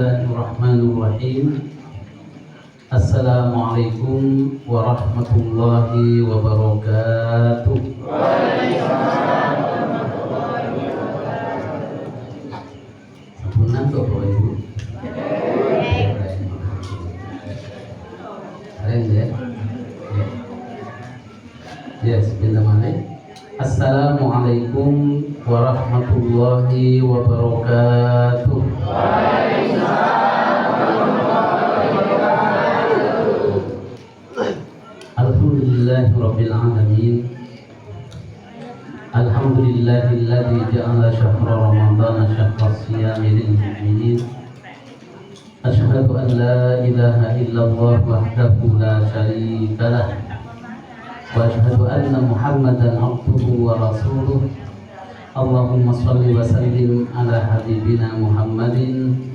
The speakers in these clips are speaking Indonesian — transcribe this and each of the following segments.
Bismillahirrahmanirrahim. Assalamualaikum warahmatullahi wabarakatuh. Sampunan Bapak Ibu. Keren ya. Ya, bismillahirrahmanirrahim. Assalamualaikum warahmatullahi wabarakatuh. Alhamdulillahirabbil alamin. Alhamdulillahilladzi ja'ala syahra ramadhana syahra shiyami lil mu'minin. Asyhadu an la ilaha illallah wahdahu la syarika lah. Wa asyhadu anna Muhammadan abduhu wa rasuluh. Allahumma shalli wa sallim ala habibina Muhammadin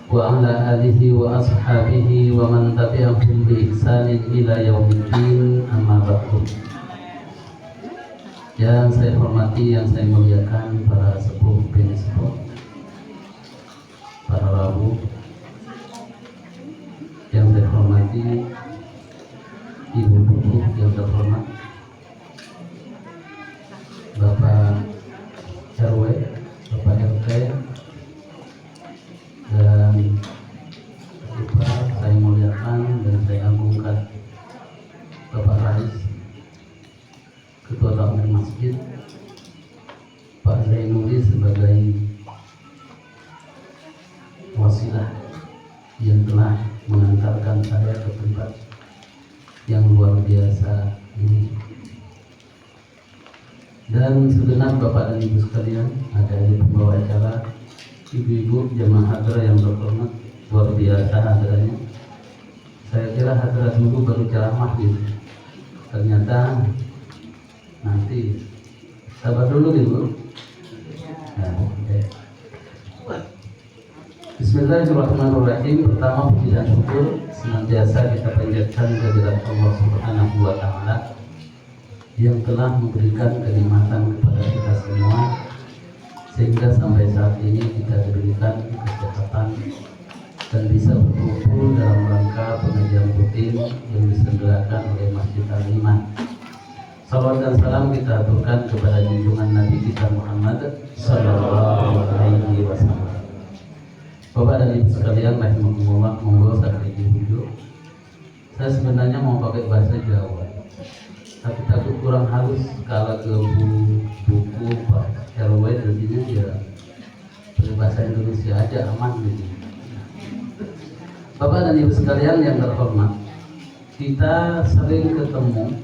wa ala alihi wa ashabihi wa man tabi'ahum bi ihsanin ila yaumiddin, amma ba'du. Yang saya hormati, yang saya muliakan para sepuh bini sepuh, para rabu, yang saya hormati ibu-ibu yang terhormat, Bapak RW, Bapak RT, dan juga saya muliakan dan saya agungkan Bapak Rais, Ketua Takmir Masjid, Pak Zainuri sebagai wasilah yang telah mengantarkan saya ke tempat yang luar biasa ini. Dan segenap Bapak dan Ibu sekalian, ada di pembawa acara, ibu-ibu jemaah hadrah yang terhormat, luar biasa hadrahnya. Saya kira hadrah dulu baru ceramah gitu, ternyata nanti sabar dulu ibu. Nah, okay. Bismillahirrahmanirrahim. Pertama, puji dan syukur senantiasa kita panjatkan kehadirat Allah Subhanahu wa Ta'ala yang telah memberikan kenikmatan kepada kita semua sehingga sampai saat ini kita diberikan kesempatan dan bisa berkumpul dalam rangka pengajian rutin yang diselenggarakan oleh Masjid Al-Iman. Salawat dan salam kita aturkan kepada junjungan Nabi kita Muhammad sallallahu alaihi wasallam. Bapak dan Ibu sekalian, rahimakumullah, monggo sakit dulu. Saya sebenarnya mau pakai bahasa Jawa, tapi takut kurang halus kalau ke buku Pak RW nantinya ya berbahasa Indonesia aja aman gitu. Bapak dan Ibu sekalian yang terhormat, kita sering ketemu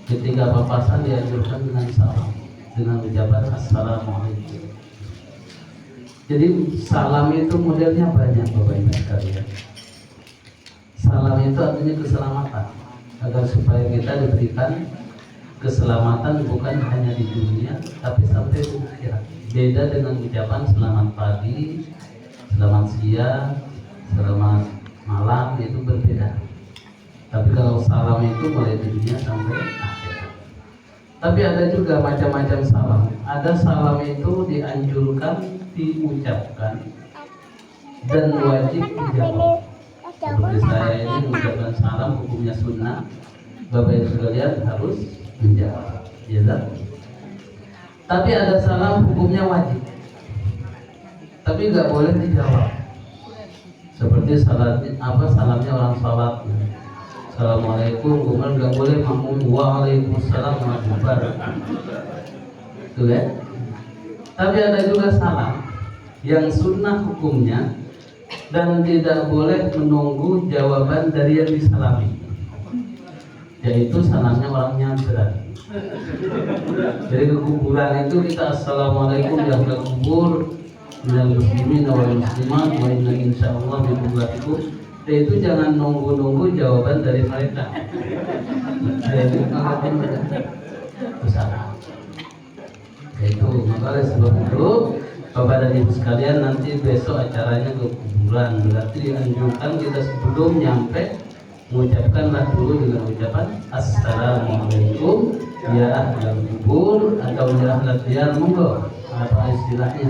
ketika papasan dianjurkan dengan salam, dengan ucapan assalamualaikum. Jadi salam itu modelnya banyak Bapak Ibu sekalian. Salam itu artinya keselamatan, agar supaya kita diberikan keselamatan bukan hanya di dunia tapi sampai di akhirat. Beda dengan ucapan selamat pagi, selamat siang, selamat malam, itu berbeda. Tapi kalau salam itu mulai di dunia sampai akhirat. Tapi ada juga macam-macam salam. Ada salam itu dianjurkan diucapkan dan wajib dijawab. Seperti saya ini mengucapkan salam, hukumnya sunnah. Bapak Ibu sekalian harus menjawab, ya tak? Tapi ada salam hukumnya wajib, tapi nggak boleh dijawab. Seperti salamnya orang salat. Assalamualaikum, kemudian nggak boleh makmum waalaikumsalam warahmatullahi wabarakatuh. Itu ya. Tapi ada juga salam yang sunnah hukumnya dan tidak boleh menunggu jawaban dari yang disalami, yaitu salamnya orang nyadran. Jadi ke kuburan itu kita assalamualaikum ya ahla kubur minal muslimin wal muslimat wa inna insyaallah bi qudratikum. Itu jangan nunggu-nunggu jawaban dari mereka. Jadi salam. Itu makanya sebab itu Bapak dan Ibu sekalian, nanti besok acaranya ke kuburan, berarti dianjurkan kita sebelum nyampe mengucapkanlah dulu dengan ucapan assalamualaikum ya ahlal kubur atau ya ahlal diyar, monggo apa istilahnya.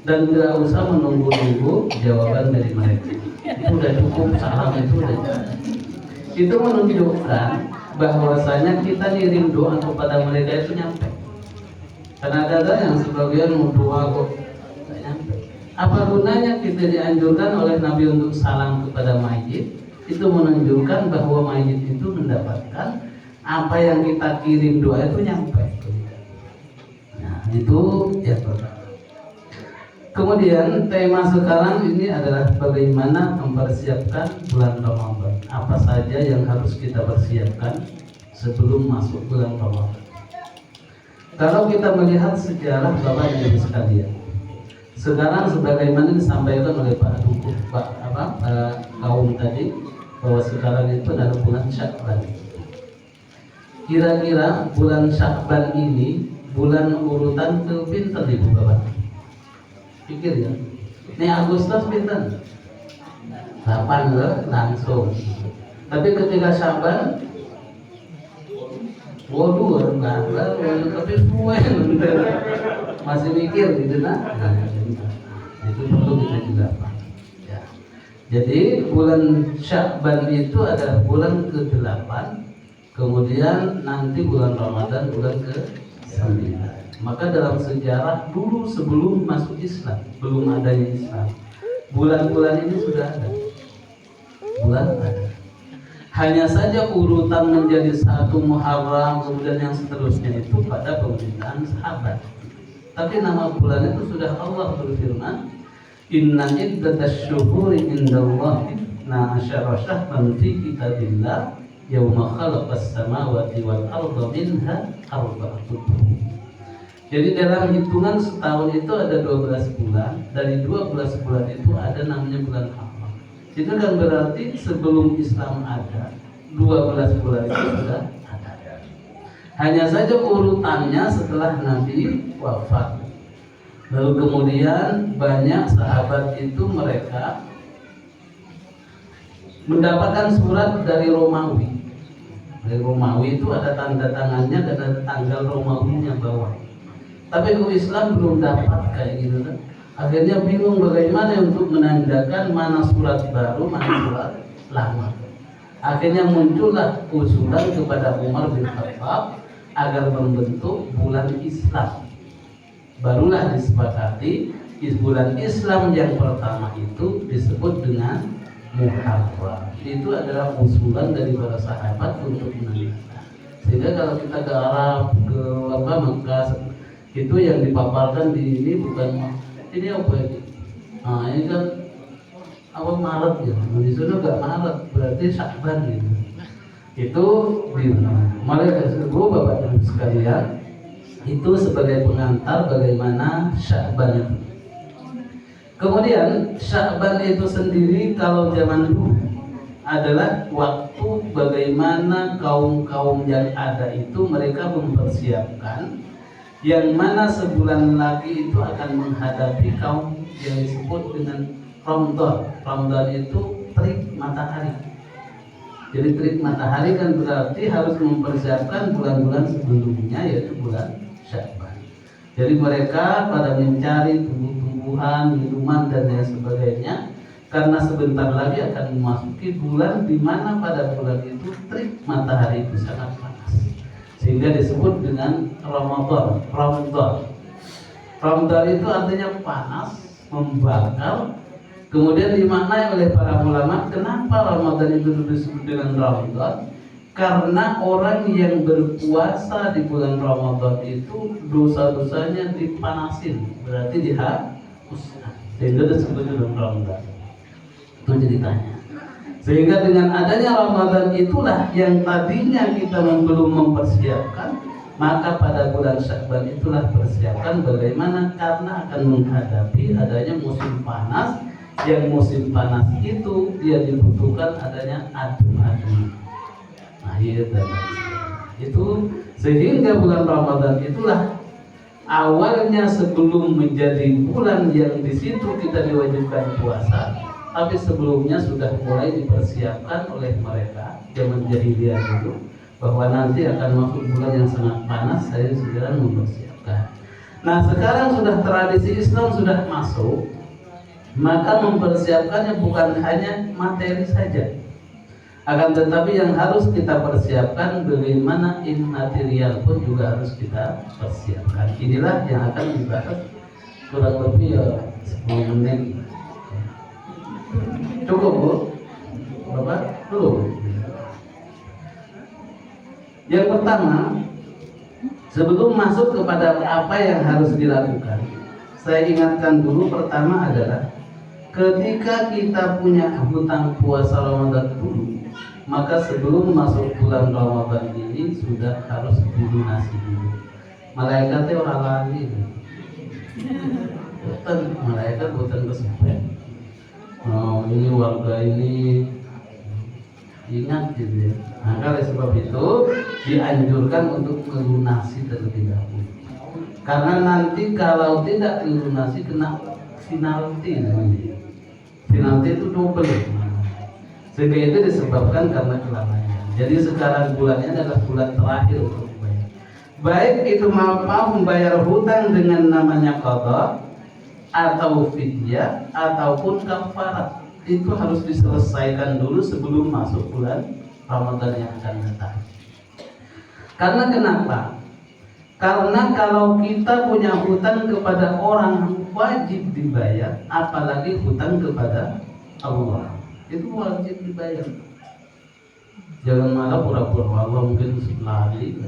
dan tidak usah menunggu-nunggu jawaban dari mereka. Itu udah cukup, salam itu udah cukup. Itu menunjukkan bahwasanya kita ngirim doa kepada mereka itu nyampe. Karena ada yang sebagian mau doa kok tidak nyampe. Apa gunanya kita dianjurkan oleh Nabi untuk salam kepada mayit? Itu menunjukkan bahwa mayit itu mendapatkan apa yang kita kirim doa itu nyampe. Nah, itu ya pertama. Kemudian tema sekarang ini adalah bagaimana mempersiapkan bulan Ramadan. Apa saja yang harus kita persiapkan sebelum masuk bulan Ramadan. Kalau kita melihat sejarah Bapak Ibu sekalian, sekarang sebagaimana disampaikan oleh Pak Dukuh, kaum tadi, bahwa sekarang itu adalah bulan Sya'ban. Kira-kira bulan Sya'ban ini bulan urutan ke pinten Ibu Bapak? Pikir ya. Ini Agustus pinten? 8 langsung. Tapi ketika Sya'ban, waduh, tapi semua masih mikir gitu nah. Itu perlu kita juga paham. Ya. Jadi bulan Sya'ban itu adalah bulan ke-8, kemudian nanti bulan Ramadan bulan ke-9. Maka dalam sejarah dulu sebelum masuk Islam, belum adanya Islam, bulan-bulan ini sudah ada. Bulan ada. Hanya saja urutan menjadi satu Muharram kemudian yang seterusnya itu pada pemerintahan sahabat. Tapi nama bulan itu sudah Allah berfirman, Inna iddatash syuhuri indallahi na'asyara syahran fi kitabillah yauma khalaqas samawati wal arda minha arba'atun. Jadi dalam hitungan setahun itu ada 12 bulan. Dari 12 bulan itu ada namanya bulan haram. Itu kan berarti sebelum Islam ada 12 bulan itu sudah ada. Hanya saja urutannya setelah Nabi wafat. Lalu kemudian banyak sahabat itu mereka mendapatkan surat dari Romawi. Dari Romawi itu ada tanda tangannya dan ada tanggal Romawinya bawah. Tapi kalau Islam belum dapat kayak gitu kan. Akhirnya bingung bagaimana untuk menandakan mana surat baru, mana surat lama. Akhirnya muncullah usulan kepada Umar bin Khattab agar membentuk bulan Islam. Barulah disepakati bulan Islam yang pertama itu disebut dengan Muharram. Itu adalah usulan dari para sahabat untuk menentukan. Sehingga kalau kita ke Arab, ke Mekah, itu yang dipaparkan di ini bukan ini apa ini? Nah ini kan apa Maret ya? Di sana nggak Maret, berarti Sya'ban gitu. Itu di Maret kedua Bapak Ibu sekalian, itu sebagai pengantar bagaimana Sya'ban itu. Kemudian Sya'ban itu sendiri kalau zaman dulu adalah waktu bagaimana kaum-kaum yang ada itu mereka mempersiapkan yang mana sebulan lagi itu akan menghadapi kaum yang disebut dengan Ramadan. Ramadan itu terik matahari. Jadi terik matahari kan berarti harus mempersiapkan bulan-bulan sebelumnya, yaitu bulan Sya'ban. Jadi mereka pada mencari tumbuh-tumbuhan, minuman dan lain sebagainya, karena sebentar lagi akan memasuki bulan di mana pada bulan itu terik matahari itu sangat panas. Sehingga disebut dengan Ramadan. Ramadan itu artinya panas, membakar. Kemudian dimaknai oleh para ulama, kenapa Ramadan itu disebut dengan Ramadan? Karena orang yang berpuasa di bulan Ramadan itu dosa-dosanya dipanasin, berarti dihapuskan. Sehingga disebut dengan Ramadan. Itu ceritanya. Sehingga dengan adanya Ramadan itulah yang tadinya kita belum mempersiapkan, maka pada bulan Sya'ban itulah persiapkan bagaimana karena akan menghadapi adanya musim panas. Yang musim panas itu dia dibutuhkan adanya adem-adem, air dan itu, sehingga bulan Ramadan itulah awalnya sebelum menjadi bulan yang di situ kita diwajibkan puasa. Tapi sebelumnya sudah mulai dipersiapkan oleh mereka zaman jahiliyah dulu, bahwa nanti akan masuk bulan yang sangat panas, saya segera mempersiapkan. Nah sekarang sudah tradisi Islam sudah masuk, maka mempersiapkannya bukan hanya materi saja, akan tetapi yang harus kita persiapkan bagaimana imaterial pun juga harus kita persiapkan. Inilah yang akan dibahas kurang lebih 10 menit. Cukup Bu? Bapak? Belum? Yang pertama, sebelum masuk kepada apa yang harus dilakukan, saya ingatkan dulu pertama adalah ketika kita punya hutang puasa Ramadan dulu, maka sebelum masuk bulan Ramadan ini sudah harus dilunasi dulu. Malaikatnya orang lali, bukan malaikat bukan kesempat. Oh ini warga ini ingat gitu ya. Maka oleh sebab itu dianjurkan untuk melunasi terlebih dahulu. Karena nanti kalau tidak dilunasi kena penalti namanya. Penalti itu double. Sehingga itu disebabkan karena kelalaian. Jadi sekarang bulannya adalah bulan terakhir untuk membayar. Baik itu maaf membayar hutang dengan namanya qadha atau fidyah ataupun kafarat, itu harus diselesaikan dulu sebelum masuk bulan Ramadan yang akan datang. Karena kenapa? Karena kalau kita punya hutang kepada orang wajib dibayar, apalagi hutang kepada Allah, itu wajib dibayar. Jangan malah pura-pura Allah mungkin lari.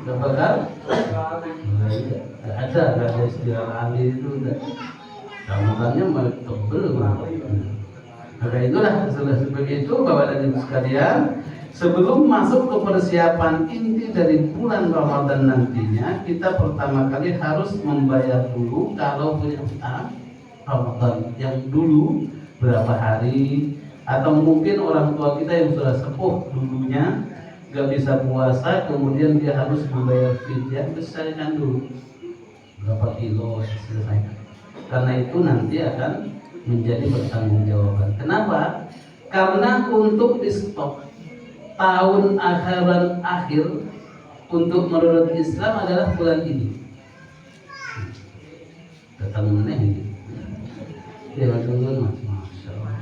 Dapat kan? Ada istilah lari itu udah. Ramadannya mau tebel banget. Maka itulah seperti itu Bapak dan Ibu sekalian. Sebelum masuk ke persiapan inti dari bulan Ramadan nantinya, kita pertama kali harus membayar dulu kalau punya hutang Ramadan yang dulu berapa hari, atau mungkin orang tua kita yang sudah sepuh dulunya gak bisa puasa, kemudian dia harus membayar fidyah, selesaikan dulu berapa kilo selesaikan. Karena itu nanti akan menjadi pertanggungjawaban. Kenapa? Karena untuk di stok tahun akhiran akhir untuk menurut Islam adalah bulan ini. Datang meneh ini. Ya betul Mas. Masya Allah.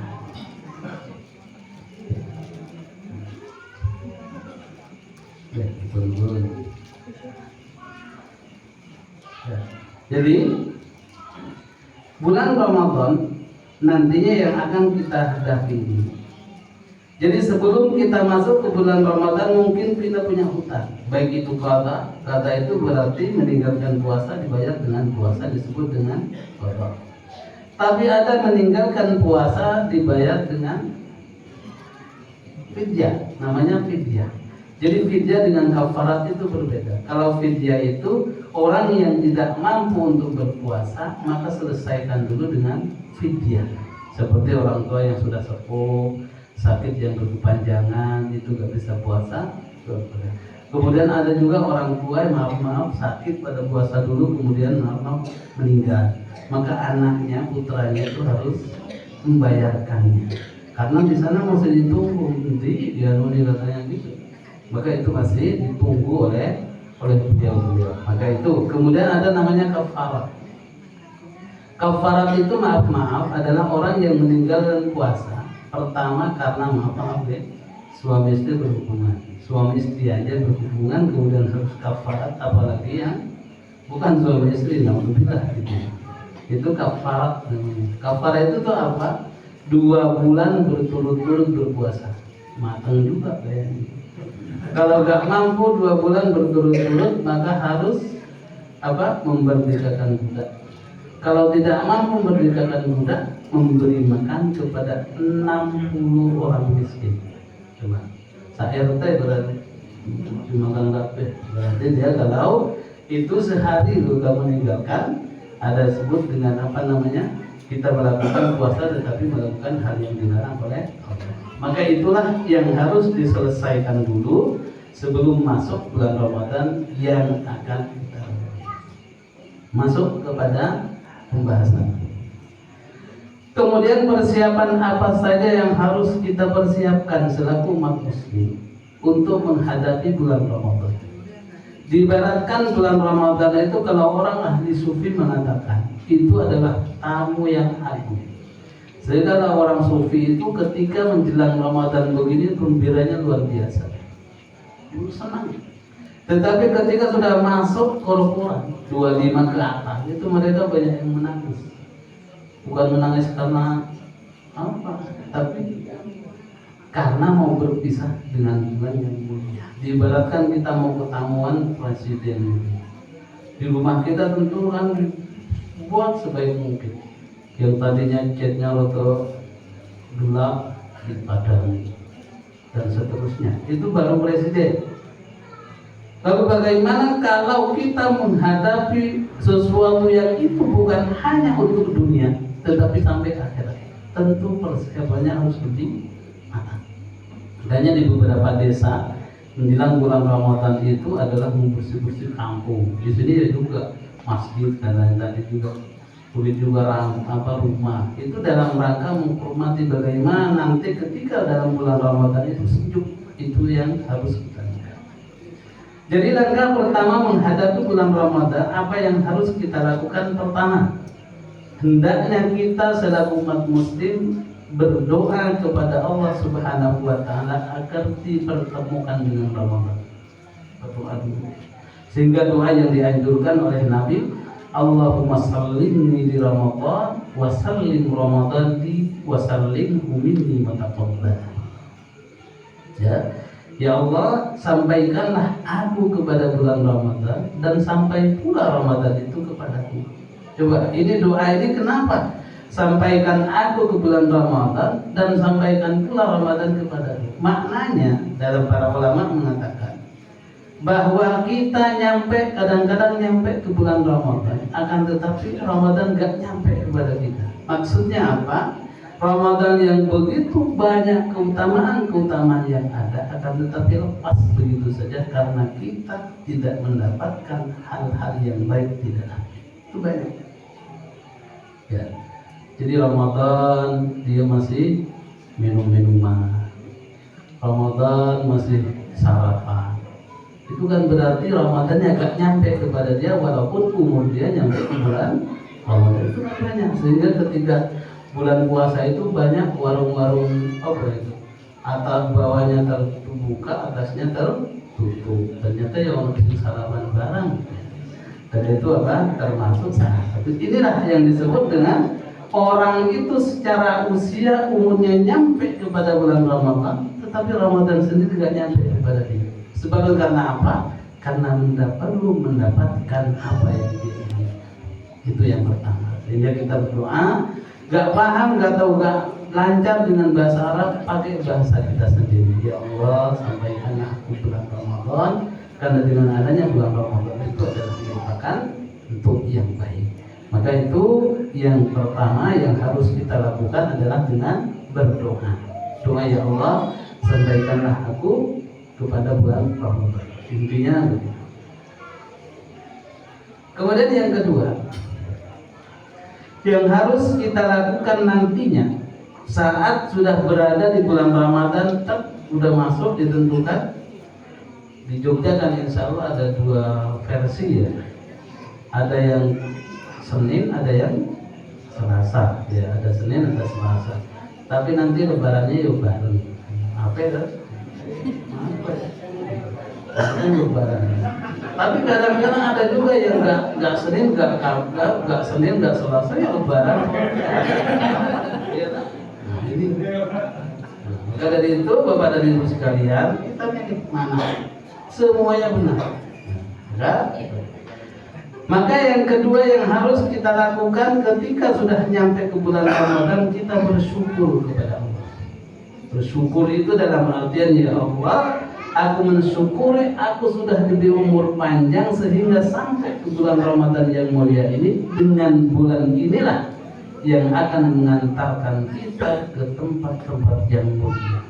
Ya betul. Ya. Jadi bulan Ramadan nantinya yang akan kita hadapi ini. Jadi sebelum kita masuk ke bulan Ramadan mungkin kita punya hutang, baik itu qadha itu berarti meninggalkan puasa dibayar dengan puasa, disebut dengan qadha. Tapi ada meninggalkan puasa dibayar dengan fidyah, namanya fidyah. Jadi fidyah dengan kafarat itu berbeda. Kalau fidyah itu orang yang tidak mampu untuk berpuasa, maka selesaikan dulu dengan fidyah. Seperti orang tua yang sudah sepuh, sakit yang berkepanjangan, itu gak bisa puasa. Kemudian ada juga orang tua yang maaf sakit pada puasa dulu, kemudian maaf meninggal. Maka anaknya, putranya itu harus membayarkannya. Karena di sana masih ditunggu, nanti dia nuni katanya gitu. Maka itu masih ditunggu oleh beliau. Maka itu kemudian ada namanya kafarat. Kafarat itu maaf adalah orang yang meninggalkan puasa. Pertama karena maaf ya, suami istri berhubungan. Suami istri aja berhubungan kemudian harus kafarat, apalagi yang bukan suami istri, naudzubillah gitu. Itu kafarat namanya. Kafarat itu tuh apa? 2 bulan berturut-turut berpuasa. Matang juga kayaknya. Kalau gak mampu 2 bulan berturut-turut, maka harus memerdekakan budak. Kalau tidak mampu memerdekakan budak, memberi makan kepada 60 orang miskin. Coba, RT berarti dimakan kabeh. Berarti dia kalau itu sehari juga meninggalkan, ada sebut dengan kita melakukan puasa tetapi melakukan hal yang dilarang oleh Allah. Maka itulah yang harus diselesaikan dulu sebelum masuk bulan Ramadan yang akan kita masuk kepada pembahasan. Kemudian persiapan apa saja yang harus kita persiapkan selaku umat muslim untuk menghadapi bulan Ramadan. Diibaratkan bulan Ramadan itu kalau orang ahli sufi mengatakan itu adalah tamu yang agung. Sehingga orang sufi itu ketika menjelang Ramadan begini gembiranya luar biasa. Itu senang. Tetapi ketika sudah masuk Quran 25 ke atas itu mereka banyak yang menangis. Bukan menangis karena apa, tapi karena mau berpisah dengan bulan yang mulia. Diibaratkan kita mau ketamuan presiden. Di rumah kita tentu kan buat sebaik mungkin. Yang tadinya catnya roto gelap dipadangi dan seterusnya. Itu baru presiden. Lalu bagaimana kalau kita menghadapi sesuatu yang itu bukan hanya untuk dunia, tetapi sampai akhirat? Tentu persiapannya harus lebih matang. Makanya di beberapa desa menjelang bulan Ramadan itu adalah membersih-bersih kampung. Di sini ya juga masjid dan lain-lain juga. Kulit juga rumah itu dalam rangka menghormati bagaimana nanti ketika dalam bulan Ramadan itu sejuk, itu yang harus kita lihat. Jadi langkah pertama menghadapi bulan Ramadan, apa yang harus kita lakukan? Pertama, hendaknya kita selaku umat muslim berdoa kepada Allah Subhanahu wa taala agar dipertemukan dengan Ramadan. Berdoa dulu. Sehingga doa yang dianjurkan oleh Nabi, Allahumma sallimni di Ramadan wa sallim Ramadan di wa sallimhu minni mutaqabbal. Ya Allah, sampaikanlah aku kepada bulan Ramadan dan sampai pula Ramadan itu kepadaku. Coba, ini doa ini kenapa? Sampaikan aku ke bulan Ramadan dan sampaikan pula Ramadan kepadaku. Maknanya dalam para ulama mengatakan bahwa kita kadang-kadang nyampe ke bulan Ramadan, akan tetapi Ramadan gak nyampe kepada kita. Maksudnya apa? Ramadan yang begitu banyak keutamaan yang ada, akan tetapi lepas begitu saja karena kita tidak mendapatkan hal-hal yang baik di dalamnya. Itu banyak. Ya. Jadi Ramadan dia masih minum-minuman. Ramadan masih sarapan. Itu kan berarti Ramadannya agak nyampe kepada dia walaupun umur dia nyampe ke bulan Ramadan. Itu banyak. Sehingga ketika bulan puasa itu banyak warung-warung itu atas bawahnya terbuka, atasnya tertutup. Ternyata yang orang sarapan barang. Dan itu termasuk salah satu. Inilah yang disebut dengan orang itu secara usia umurnya nyampe kepada bulan Ramadan, tetapi Ramadan sendiri tidak nyampe kepada dia. Sebab karena apa? Karena perlu mendapatkan apa yang dia inginkan. Itu yang pertama. Sehingga kita berdoa, gak paham, gak tahu, gak lancar dengan bahasa Arab, pakai bahasa kita sendiri. Ya Allah, sampaikan aku bulan Ramadan, karena dengan adanya bulan Ramadan itu adalah merupakan untuk yang baik. Maka itu yang pertama yang harus kita lakukan adalah dengan berdoa. Doa, ya Allah, sampaikanlah aku kepada bulan Ramadan. Intinya begitu. Kemudian yang kedua, yang harus kita lakukan nantinya saat sudah berada di bulan Ramadan, sudah masuk ditentukan. Di Jogja kan insya Allah ada dua versi ya. Ada yang Senin, ada yang Selasa. Ya, ada Senin, ada Selasa. Tapi nanti lebarannya ya bareng. Apa ya? Lebaran. Tapi kadang-kadang ada juga yang nggak Senin, nggak Senin, nggak Selasa ya lebaran. Nah, ini. Maka dari itu Bapak dan Ibu sekalian, kita milih mana? Semuanya benar. Ya? Maka yang kedua yang harus kita lakukan ketika sudah nyampe ke bulan Ramadan, kita bersyukur kepada Allah. Bersyukur itu dalam artian, ya Allah, aku mensyukuri aku sudah diberi umur panjang sehingga sampai ke bulan Ramadan yang mulia ini. Dengan bulan inilah yang akan mengantarkan kita ke tempat-tempat yang mulia.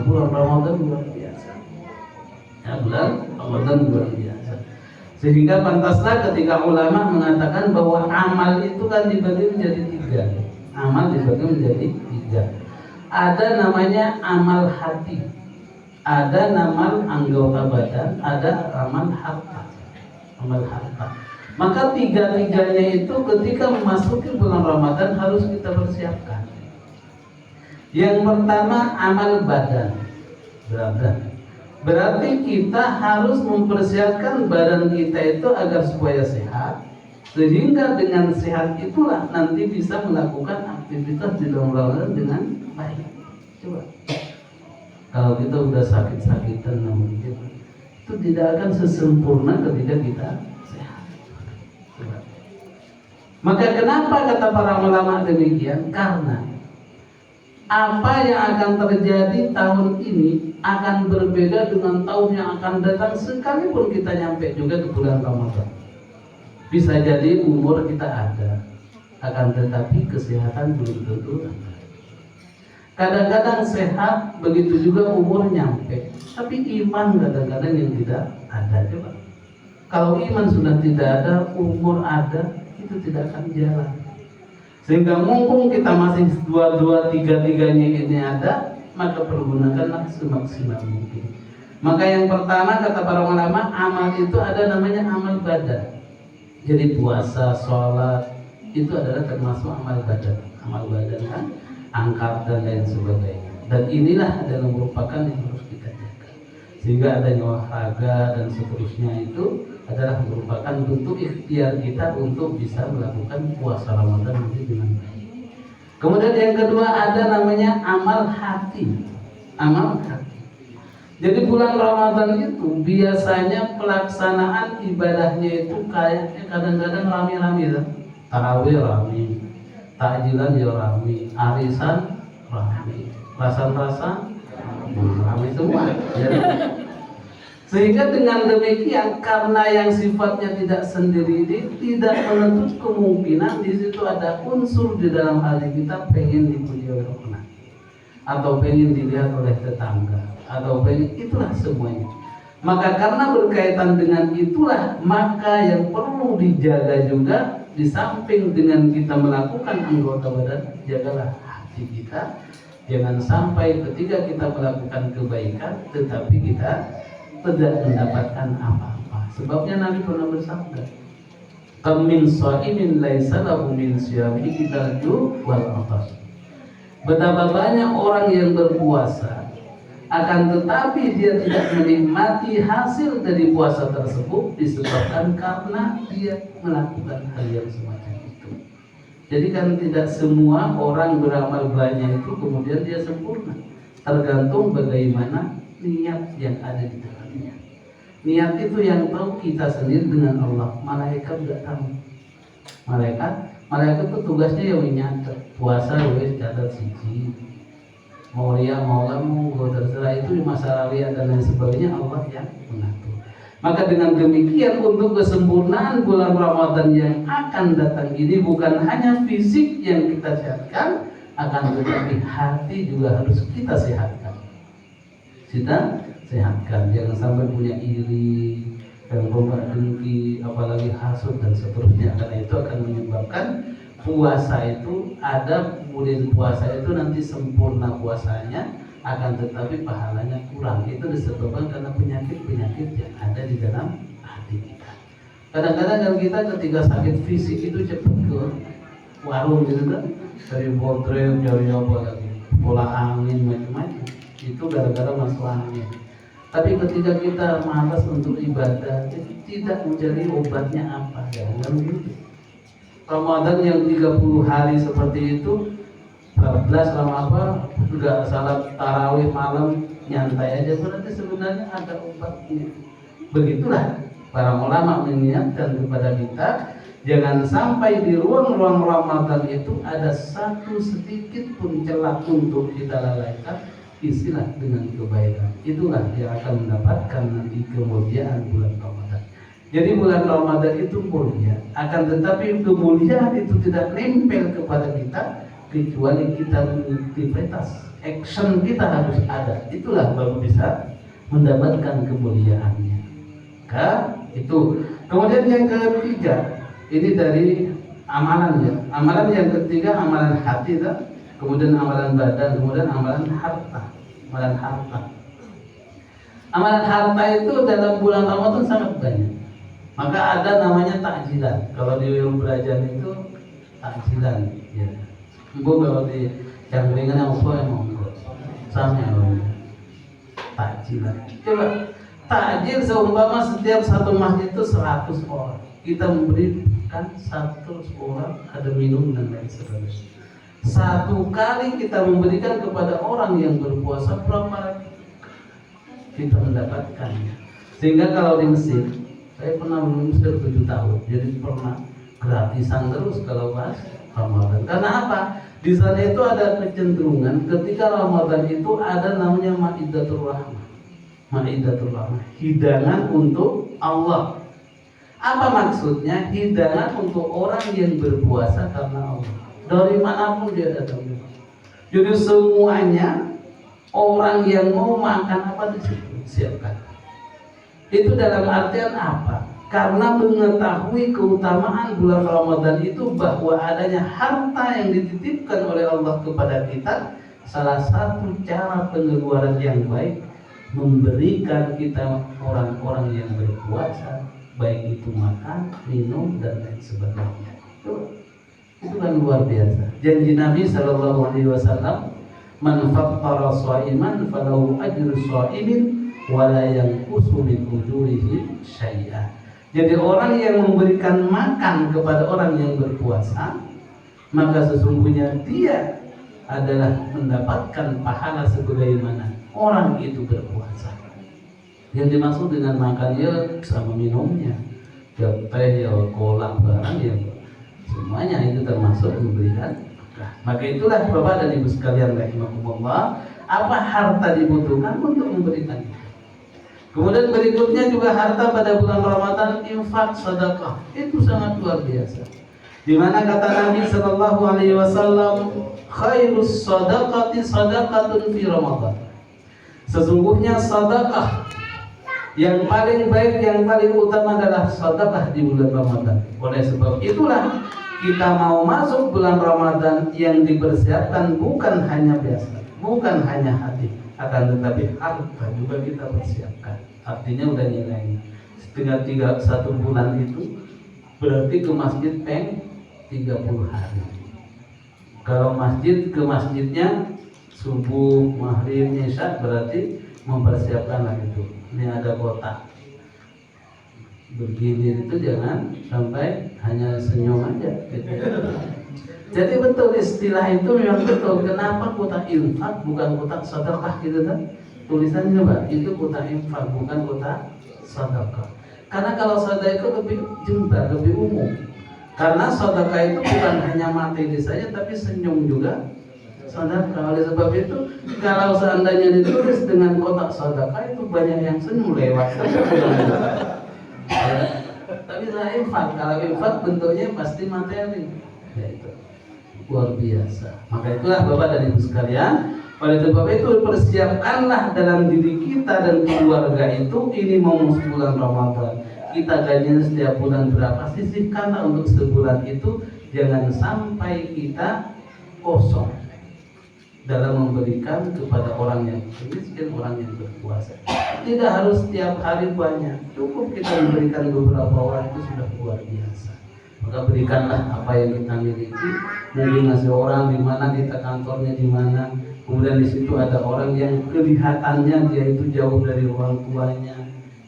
Bulan Ramadan luar biasa. Ya, bulan Ramadan luar biasa. Sehingga pantaslah ketika ulama mengatakan bahwa amal itu kan dibagi menjadi tiga. Amal dibagi menjadi tiga. Ada namanya amal hati, ada amal anggota badan, ada amal harta. amal harta. Maka tiga-tiganya itu ketika memasuki bulan Ramadan harus kita persiapkan. Yang pertama amal badan. Berarti kita harus mempersiapkan badan kita itu agar supaya sehat, sehingga dengan sehat itulah nanti bisa melakukan aktivitas di dalam Ramadan dengan baik. Coba kalau kita udah sakit-sakitan itu tidak akan sesempurna ketika kita sehat. Coba. Maka kenapa kata para ulama demikian? Karena apa yang akan terjadi tahun ini akan berbeda dengan tahun yang akan datang, sekalipun kita nyampe juga ke bulan Ramadan. Bisa jadi umur kita ada, akan tetapi kesehatan belum tentu ada. Kadang-kadang sehat, begitu juga umur nyampe, tapi iman kadang-kadang yang tidak ada. Coba kalau iman sudah tidak ada, umur ada, itu tidak akan jalan. Sehingga mumpung kita masih dua-dua tiga-tiganya ini ada, maka pergunakanlah semaksimal mungkin. Maka yang pertama kata para ulama, amal itu ada namanya amal badan. Jadi puasa, sholat itu adalah termasuk amal badan. Amal badan kan angkat dan lain sebagainya. Dan inilah adalah merupakan yang harus kita jaga. Sehingga adanya olahraga dan seterusnya itu adalah merupakan bentuk ikhtiar kita untuk bisa melakukan puasa Ramadan nanti dengan baik. Kemudian yang kedua ada namanya amal hati. Amal hati. Jadi bulan Ramadan itu biasanya pelaksanaan ibadahnya itu kayaknya kadang-kadang rame-rame ya. Tarawih rame, takjilan ya rame, arisan rame, rasan-rasan rame semua. Ya. Sehingga dengan demikian, karena yang sifatnya tidak sendiri, tidak menutup kemungkinan di situ ada unsur di dalam hati kita pengen dipuji oleh orang, atau pengen dilihat oleh tetangga, atau pengen, itulah semuanya. Maka karena berkaitan dengan itulah, maka yang perlu dijaga juga di samping dengan kita melakukan anggota badan, jagalah hati kita. Jangan sampai ketika kita melakukan kebaikan, tetapi kita tidak mendapatkan apa-apa. Sebabnya Nabi pernah bersabda, "Kam min shaimin laisa lahu min siyamihi al-ju' wal 'atas." Betapa banyak orang yang berpuasa, akan tetapi dia tidak menikmati hasil dari puasa tersebut disebabkan karena dia melakukan hal yang semacam itu. Jadi kan tidak semua orang beramal banyak itu kemudian dia sempurna. Tergantung bagaimana niat yang ada di dalamnya. Niat itu yang tahu kita sendiri dengan Allah. Malaikat tidak tahu. Malaikat itu tugasnya yang menyatet. Puasa wes catat siji. Mau ria mau lamu terserah, itu masalah ria dan lain sebagainya Allah yang mengatur. Maka dengan demikian untuk kesempurnaan bulan Ramadan yang akan datang ini bukan hanya fisik yang kita sehatkan, akan tetapi hati juga harus kita sehatkan. Kita sehatkan, jangan sampai punya iri dan rompak dengki, apalagi hasud dan seterusnya, karena itu akan menyebabkan puasa itu ada, kemudian puasa itu nanti sempurna puasanya, akan tetapi pahalanya kurang. Itu disebabkan karena penyakit-penyakit yang ada di dalam hati kita. Kadang-kadang kalau kita ketika sakit fisik itu cepat ke warung gitu kan, dari bodrem, dari apa lagi, bola angin macam-macam. Itu gara-gara masalahnya. Tapi ketika kita malas untuk ibadah, itu tidak menjadi obatnya apa, jangan gitu. Ramadan yang 30 hari seperti itu, 14 apa, enggak salat tarawih malam nyantai aja, berarti sebenarnya ada obatnya. Begitulah para ulama mengingatkan kepada kita, jangan sampai di ruang-ruang Ramadan itu ada satu sedikit pun celah untuk kita lalaikan. Isilah dengan kebaikan, itulah yang akan mendapatkan nanti kemuliaan bulan Ramadan. Jadi bulan Ramadan itu mulia, akan tetapi kemuliaan itu tidak nempel kepada kita kecuali kita beraktivitas, action kita harus ada. Itulah baru bisa mendapatkan kemuliaannya. Itu. Kemudian yang ketiga, ini dari amalan ya. Amalan yang ketiga amalan hati tak? Kemudian amalan badan, kemudian amalan harta. Amalan harta itu dalam bulan Ramadan sangat banyak. Maka ada namanya takjilan. Kalau di belajar itu takjilan, ya. Kalau di yang ringan yang monggo sama yang takjilan. Coba takjil seumpama setiap satu masjid itu 100 orang. Kita memberikan 100 orang ada minum dan lain sebagainya. Satu kali kita memberikan kepada orang yang berpuasa berapa kita mendapatkannya. Sehingga kalau di Mesir, saya pernah di Mesir 7 tahun, jadi pernah gratisan terus kalau pas Ramadan. Karena apa? Di sana itu ada kecenderungan ketika Ramadan itu ada namanya Maidatul Rahmah. Maidatul Rahmah, hidangan untuk Allah. Apa maksudnya? Hidangan untuk orang yang berpuasa karena Allah. Dari manapun dia datang. Jadi semuanya orang yang mau makan apa di situ siapkan. Itu dalam artian apa? Karena mengetahui keutamaan bulan Ramadan itu bahwa adanya harta yang dititipkan oleh Allah kepada kita, salah satu cara pengeluaran yang baik memberikan kita orang-orang yang berpuasa, baik itu makan, minum dan lain sebagainya. Itu kan luar biasa. Janji Nabi Shallallahu Alaihi Wasallam, "Man fattara sha'iman falahu ajru sha'imin wa la yanqusu min ujurihi syai'a." Jadi orang yang memberikan makan kepada orang yang berpuasa, maka sesungguhnya dia adalah mendapatkan pahala sebagaimana orang itu berpuasa. Yang dimaksud dengan makan ya sama minumnya, ya teh, ya kolak, barang ya semuanya itu termasuk memberikan. Maka itulah Bapak dan Ibu sekalian rahimakumullah, apa harta dibutuhkan untuk memberikan. Kemudian berikutnya juga harta pada bulan Ramadan, infak, sedekah, itu sangat luar biasa. Di mana kata Nabi Shallallahu Alaihi Wasallam, khairus sadaqati sadaqatun fi Ramadan. Sesungguhnya sedekah yang paling baik, yang paling utama adalah sedekah di bulan Ramadan. Oleh sebab itulah kita mau masuk bulan Ramadan yang dipersiapkan bukan hanya biasa, bukan hanya hati, akan tetapi harta juga kita persiapkan. Artinya udah nilainya setengah 1 bulan itu berarti ke masjid 30 hari. Kalau masjid ke masjidnya subuh, maghrib, isya berarti mempersiapkan lah itu. Ini ada kotak begini, itu jangan sampai hanya senyum aja gitu. Jadi betul istilah itu memang betul. Kenapa kotak infak bukan kotak sedekah gitu kan? Tulisannya Pak, itu kotak infak bukan kotak sedekah. Karena kalau sedekah itu lebih jembar, lebih umum. Karena sedekah itu bukan hanya materi saja tapi senyum juga sedekah. Oleh sebab itu kalau seandainya ditulis dengan kotak sedekah itu banyak yang senyum lewat. Tapi saya infak, kalau infak bentuknya pasti materi. Ya itu luar biasa. Maka itulah Bapak dan Ibu sekalian, oleh sebab itu persiapkanlah dalam diri kita dan keluarga itu, ini mau bulan Ramadan. Kita gajinya setiap bulan berapa, sisihkanlah untuk sebulan itu. Jangan sampai kita kosong dalam memberikan kepada orang yang miskin, orang yang berpuasa. Tidak harus setiap hari banyak, cukup kita memberikan beberapa orang itu sudah luar biasa. Maka berikanlah apa yang kita miliki. Mungkin masih orang di mana, kita kantornya di mana, kemudian di situ ada orang yang kelihatannya dia itu jauh dari orang tuanya,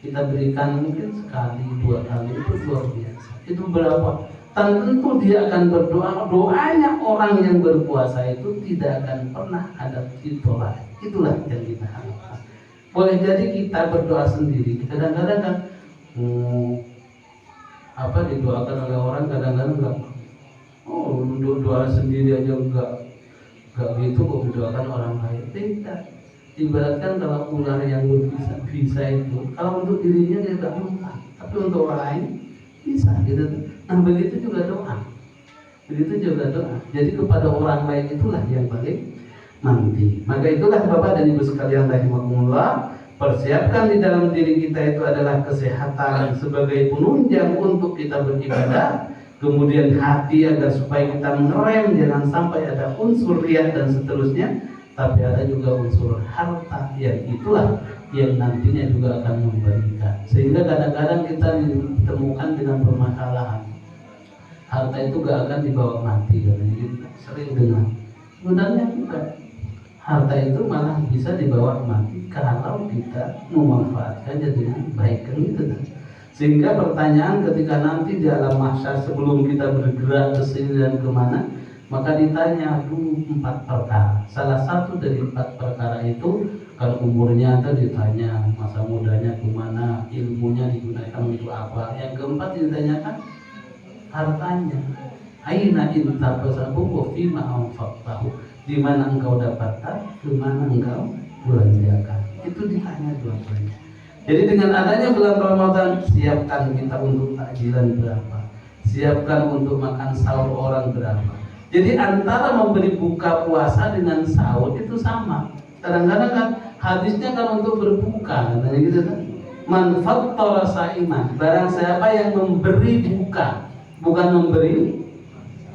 kita berikan mungkin sekali, 2 kali, itu luar biasa. Itu berapa? Tentu dia akan berdoa. Doanya orang yang berpuasa itu tidak akan pernah ada ditolak. Itulah yang kita harapkan. Boleh jadi kita berdoa sendiri. Kadang-kadang kan didoakan oleh orang, kadang-kadang enggak. Untuk doa sendiri aja enggak gitu kok didoakan orang lain. Tidak. Ibaratkan kalau ular yang bisa itu, kalau untuk dirinya dia enggak mampu, tapi untuk orang lain bisa gitu. Nah begitu juga doa. Jadi kepada orang lain itulah yang paling nanti. Maka itulah Bapak dan Ibu sekalian rahimakumullah, persiapkan di dalam diri kita itu adalah kesehatan sebagai penunjang untuk kita beribadah. Kemudian hati agar supaya kita mengerem, jangan sampai ada unsur riya dan seterusnya. Tapi ada juga unsur harta, yang itulah yang nantinya juga akan memberikan. Sehingga kadang-kadang kita ditemukan dengan permasalahan, harta itu gak akan dibawa mati, katanya gitu. Sering dengar. Sebenarnya bukan. Harta itu malah bisa dibawa mati kalau kita memanfaatkannya dengan baik, kan gitu. Sehingga pertanyaan ketika nanti di alam mahsyar sebelum kita bergerak ke sini dan kemana, maka ditanya dulu 4 perkara. Salah satu dari 4 perkara itu, kalau umurnya itu ditanya masa mudanya kemana, ilmunya digunakan untuk apa. Yang keempat ditanyakan hartanya. Aina intabasahu wa fima anfaqtahu. Di mana engkau dapatkan, di mana engkau belanjakan. Itu ditanya dua-duanya. Jadi dengan adanya bulan Ramadan, siapkan kita untuk takjilan berapa, siapkan untuk makan sahur orang berapa. Jadi antara memberi buka puasa dengan sahur itu sama. Kadang-kadang kan hadisnya kan untuk berbuka, katanya gitu kan. Man fattara sa'iman, barang siapa yang memberi buka, bukan memberi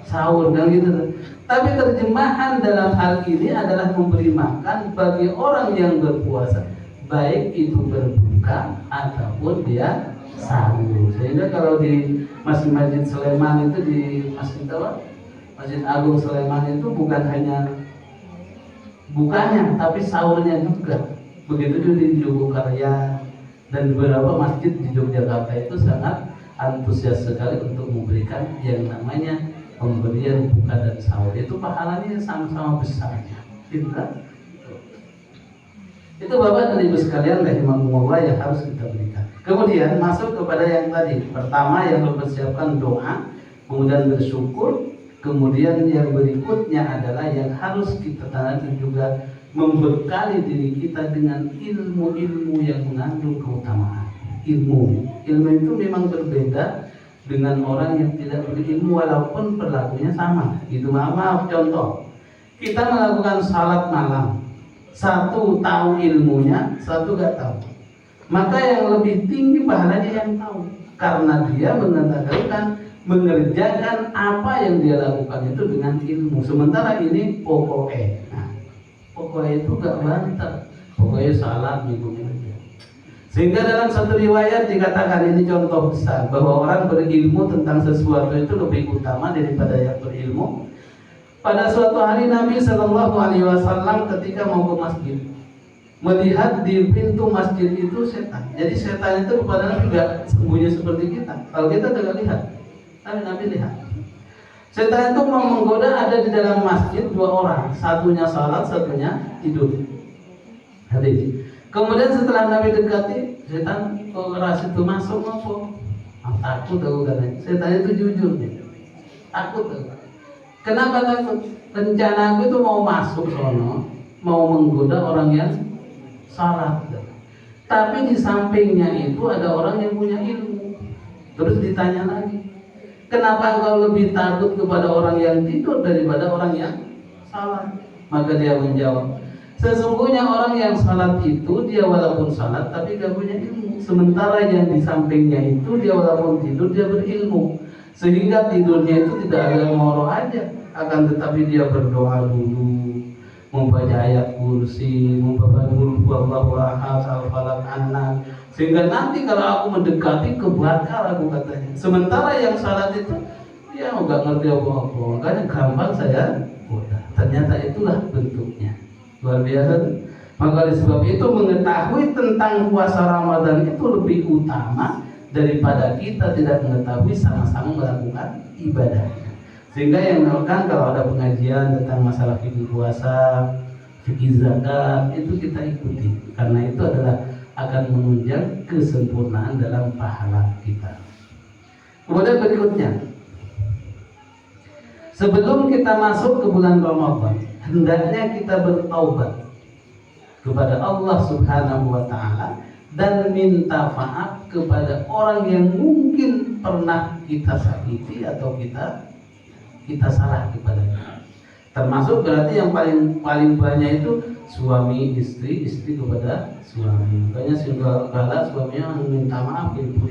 sahur, kan gitu kan. Tapi terjemahan dalam hal ini adalah memberi makan bagi orang yang berpuasa, baik itu berbuka ataupun dia sahur. Sehingga kalau di Masjid Sleman itu, di Masjid apa? Masjid Agung Sleman itu bukan hanya bukanya, tapi sahurnya juga. Begitu juga di Jogjakarta dan beberapa masjid di Yogyakarta itu sangat antusias sekali untuk memberikan yang namanya pemberian buka dan sahur. Itu pahalanya sama-sama besarnya. Itu Bapak dan Ibu sekalian rahimahumullah yang harus kita berikan. Kemudian masuk kepada yang tadi. Pertama yang mempersiapkan doa, kemudian bersyukur, kemudian yang berikutnya adalah yang harus kita tanamkan juga membekali diri kita dengan ilmu-ilmu yang mengandung keutamaan. Ilmu itu memang berbeda dengan orang yang tidak berilmu walaupun perilakunya sama. Itu maaf contoh. Kita melakukan salat malam. Satu tahu ilmunya, satu gak tahu. Maka yang lebih tinggi pahalanya yang tahu. Karena dia mengerjakan apa yang dia lakukan itu dengan ilmu. Sementara ini pokoknya. Nah, pokoknya itu gak banter. Pokoknya salat minggu-minggu. Sehingga dalam satu riwayat dikatakan, ini contoh besar, bahwa orang berilmu tentang sesuatu itu lebih utama daripada yang berilmu. Pada suatu hari Nabi Shallallahu Alaihi Wasallam ketika mau ke masjid, melihat di pintu masjid itu setan. Jadi setan itu kepada Nabi tidak sembunyi seperti kita. Kalau kita tidak lihat, tapi Nabi lihat. Setan itu mau menggoda, ada di dalam masjid 2 orang, satunya salat, satunya tidur. Hadis. Kemudian setelah Nabi dekati, setan kok keras itu masuk ngopo? Takut aku katanya. Setan itu jujur nih. Takut aku. Kenapa takut? Rencana aku itu mau masuk sono, mau menggoda orang yang salat. Tapi di sampingnya itu ada orang yang punya ilmu. Terus ditanya lagi, kenapa engkau lebih takut kepada orang yang tidur daripada orang yang salat? Maka dia menjawab, sesungguhnya orang yang salat itu dia walaupun salat tapi gak punya ilmu. Sementara yang di sampingnya itu dia walaupun tidur dia berilmu. Sehingga tidurnya itu tidak ada moro aja, akan tetapi dia berdoa dulu, membaca ayat kursi, membaca qul huwallahu ahad, al-falaq, an-nas. Sehingga nanti kalau aku mendekati kebakar aku katanya. Sementara yang salat itu dia nggak ngerti apa-apa, makanya gampang saya goda. Ternyata itulah bentuknya. Luar biasa. Maka oleh sebab itu mengetahui tentang puasa Ramadan itu lebih utama daripada kita tidak mengetahui sama-sama melakukan ibadah. Sehingga yang melakukan kalau ada pengajian tentang masalah fikih puasa, fikih zakat, itu kita ikuti. Karena itu adalah akan menunjang kesempurnaan dalam pahala kita. Kemudian berikutnya, sebelum kita masuk ke bulan Ramadan, hendaknya kita bertaubat kepada Allah Subhanahu wa Ta'ala dan minta maaf kepada orang yang mungkin pernah kita sakiti atau kita salah kepadanya. Termasuk berarti yang paling banyak itu suami istri kepada suami. Makanya segala suaminya minta maaf ibu.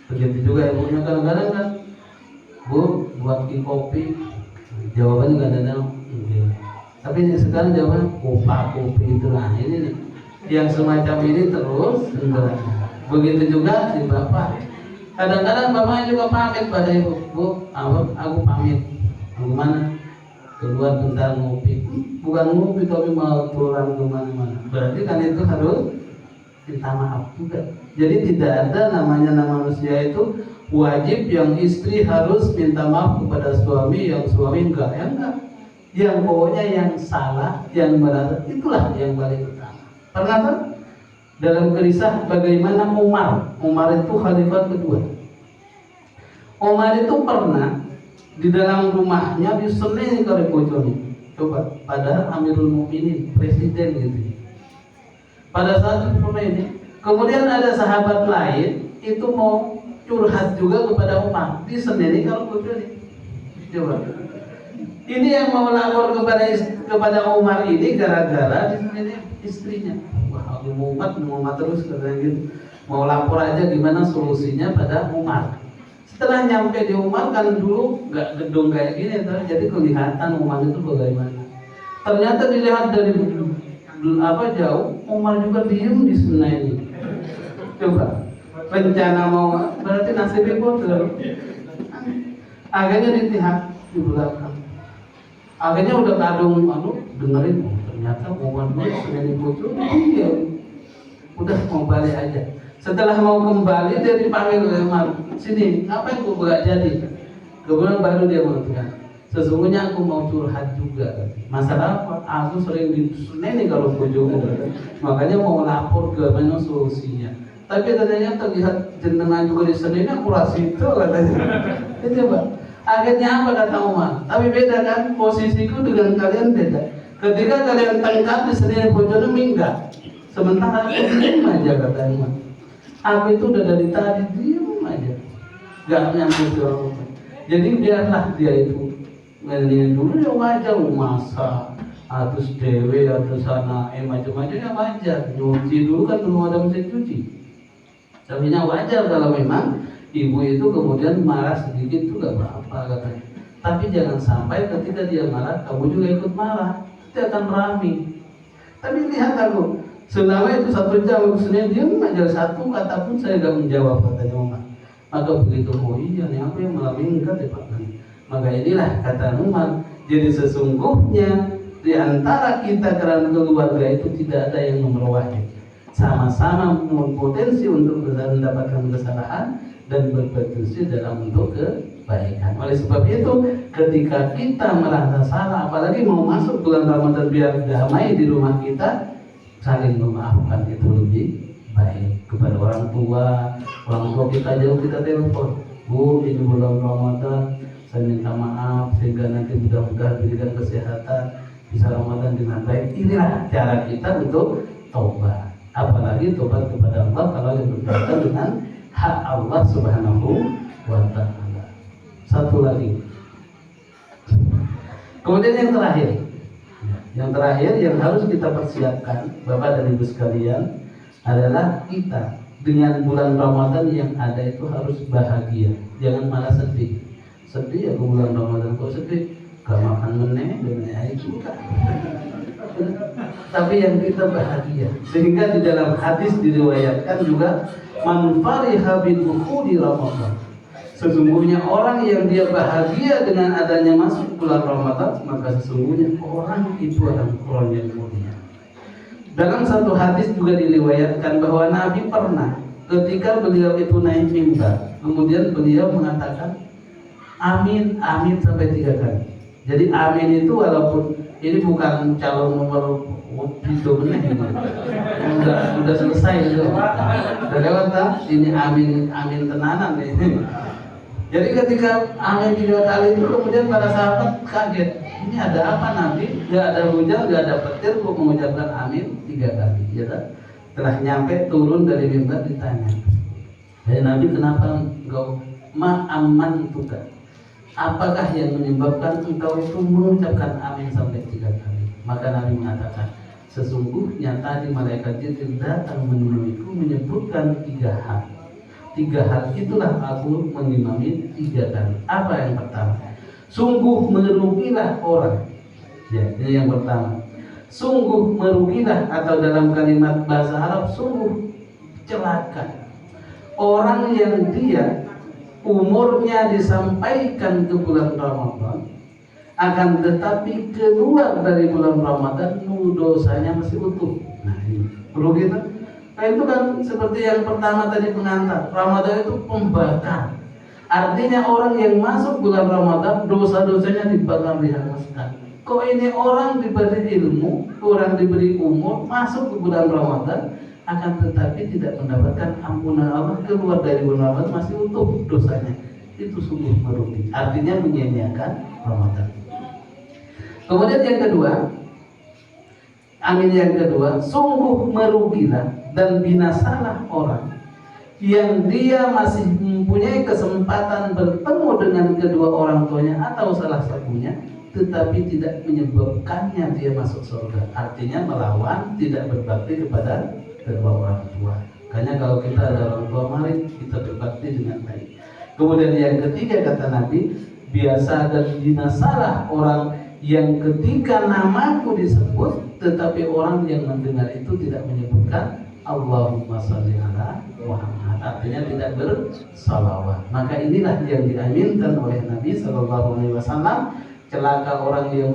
Begitu juga ibunya kadang-kadang kan, Bu, buat kopi. Jawabannya kadang-kadang enggak. Tapi sekarang jawabannya kopi itu. Nah ini nih, yang semacam ini terus enggak. Begitu juga si bapak. Kadang-kadang bapaknya juga pamit pada ibu, bu, aku pamit. Mau kemana? Keluar bentar ngopi. Bukan ngopi tapi mau pulang kemana-mana. Berarti kan itu harus minta maaf juga. Jadi tidak ada namanya manusia itu wajib yang istri harus minta maaf kepada suami, yang suami enggak, ya enggak. Yang pokoknya yang salah, yang benar, itulah yang paling utama. Pernah kan? Dalam kisah bagaimana Umar itu khalifah kedua. Umar itu pernah di dalam rumahnya diseneni oleh bojone. Coba, padahal Amirul Mukminin, presiden gitu. Pada saat itu ini, kemudian ada sahabat lain itu mau curhat juga kepada Umar, diseneni kalau bojone. Coba. Ini yang mau lapor kepada Umar ini gara-gara diseneni istrinya. Wah, Umar terus katanya gitu. Mau lapor aja gimana solusinya pada Umar. Setelah nyampe di Umar kan dulu nggak gedung kayak gini tuh, jadi kelihatan Umar itu bagaimana. Ternyata dilihat dari jauh, Umar juga diem di sana ini. Coba, rencana mau berarti nasibnya kotor. Akhirnya ditihat di belakang. Akhirnya udah kadung, dengerin, ternyata Umar itu sudah diputus, iya, udah mau balik aja. Setelah mau kembali dia dipanggil oleh Umar, sini, apa yang kau gak jadi? Kemudian baru dia mengatakan, sesungguhnya aku mau curhat juga. Masalah apa? Aku sering diseneni kalau bojone, makanya mau lapor ke mana solusinya. Tapi ternyata terlihat jenengan juga diseneni, aku rasa itu katanya. Itu Pak. Akhirnya apa kata Umar? Tapi beda kan, posisiku dengan kalian beda. Ketika kalian tangkap diseneni bojone minggat, sementara aku diem aja kata Umar. Aku itu udah dari tadi diem aja, gak nyambut ke orang. Jadi biarlah dia itu ngelihat dulu ya wajar, masa atus dewe atus sana macam-macam ya wajar. Nyuci dulu kan belum ada mesin cuci. Tapi wajar kalau memang ibu itu kemudian marah sedikit itu gak apa-apa katanya. Tapi jangan sampai ketika dia marah kamu juga ikut marah, itu akan rame. Tapi lihat aku. Selama itu 1 jam Senin diam aja, satu kata pun saya gak menjawab katanya Umar. Maka begitu, oh iya nih aku yang malah minggat ya Pak. Maka inilah kata Umar, jadi sesungguhnya di antara kita karena keluarga itu tidak ada yang nomor wahid. Sama-sama berpotensi untuk mendapatkan kesalahan dan berpotensi dalam bentuk kebaikan. Oleh sebab itu, ketika kita merasa salah, apalagi mau masuk bulan Ramadan biar damai di rumah kita, saling memaafkan itu lebih baik. Kepada orang tua kita jauh kita telepon, Bu, ini bulan Ramadan, saya minta maaf sehingga nanti mudah-mudahan diberikan kesehatan, bisa Ramadan dengan baik. Inilah cara kita untuk taubat. Apalagi taubat kepada Allah kalau yang berkaitan dengan hak Allah Subhanahu wa Ta'ala. Satu lagi. Kemudian yang terakhir yang harus kita persiapkan Bapak dan Ibu sekalian adalah kita dengan bulan Ramadan yang ada itu harus bahagia, jangan malah sedih. Sedih ya bulan Ramadan kok sedih, gak makan meneh dan itu kan. Tapi yang kita bahagia, sehingga di dalam hadis diriwayatkan juga man fariha bi dukhuli Ramadan. Sesungguhnya orang yang dia bahagia dengan adanya masuk bulan Ramadan, maka sesungguhnya orang itu adalah orang yang mulia. Dalam satu hadis juga diriwayatkan bahwa Nabi pernah ketika beliau itu naik mimbar, kemudian beliau mengatakan amin, amin sampai 3 kali. Jadi amin itu walaupun ini bukan calon nomor itu benar gitu. Udah selesai itu. Udah lewat dah. Ini amin, amin tenanan nih. Jadi ketika amin 3 kali itu kemudian para sahabat kaget. Ini ada apa Nabi? Gak ada hujan, gak ada petir, kok mengucapkan amin 3 kali. Ya kan? Setelah nyampe turun dari mimbar ditanya. Dari Nabi, kenapa engkau ma'aman itu kan? Apakah yang menyebabkan engkau itu mengucapkan amin sampai 3 kali? Maka Nabi mengatakan, sesungguhnya tadi malaikat Jibril datang menemuiku menyebutkan 3 hal. 3 hal itulah aku mengimami 3 kali. Apa yang pertama? Sungguh merugilah orang. Ya, ini yang pertama. Sungguh merugilah, atau dalam kalimat bahasa Arab sungguh celaka orang yang dia umurnya disampaikan ke bulan Ramadan, akan tetapi keluar dari bulan Ramadan dosanya masih utuh. Nah ini merugi kan? Nah itu kan seperti yang pertama tadi pengantar, Ramadan itu pembakar. Artinya orang yang masuk bulan Ramadan dosa-dosanya dibakar, dihanguskan. Kok ini orang diberi ilmu, orang diberi umur, masuk ke bulan Ramadan, akan tetapi tidak mendapatkan ampunan Allah, keluar dari bulan Ramadan masih utuh dosanya. Itu sungguh merugi, artinya menyia-nyiakan Ramadan. Kemudian yang kedua, sungguh merugilah dan binasalah orang yang dia masih mempunyai kesempatan bertemu dengan kedua orang tuanya atau salah satunya, tetapi tidak menyebabkannya dia masuk surga. Artinya melawan, tidak berbakti kepada kedua orang tua. Makanya kalau kita ada orang tua, mari kita berbakti dengan baik. Kemudian yang ketiga kata Nabi, biasa dan binasalah orang yang ketika namaku disebut, tetapi orang yang mendengar itu tidak menyebutkan Allahumma sholli ala Muhammad, artinya tidak bersalawat. Maka inilah yang diaminkan oleh Nabi SAW. Celaka orang yang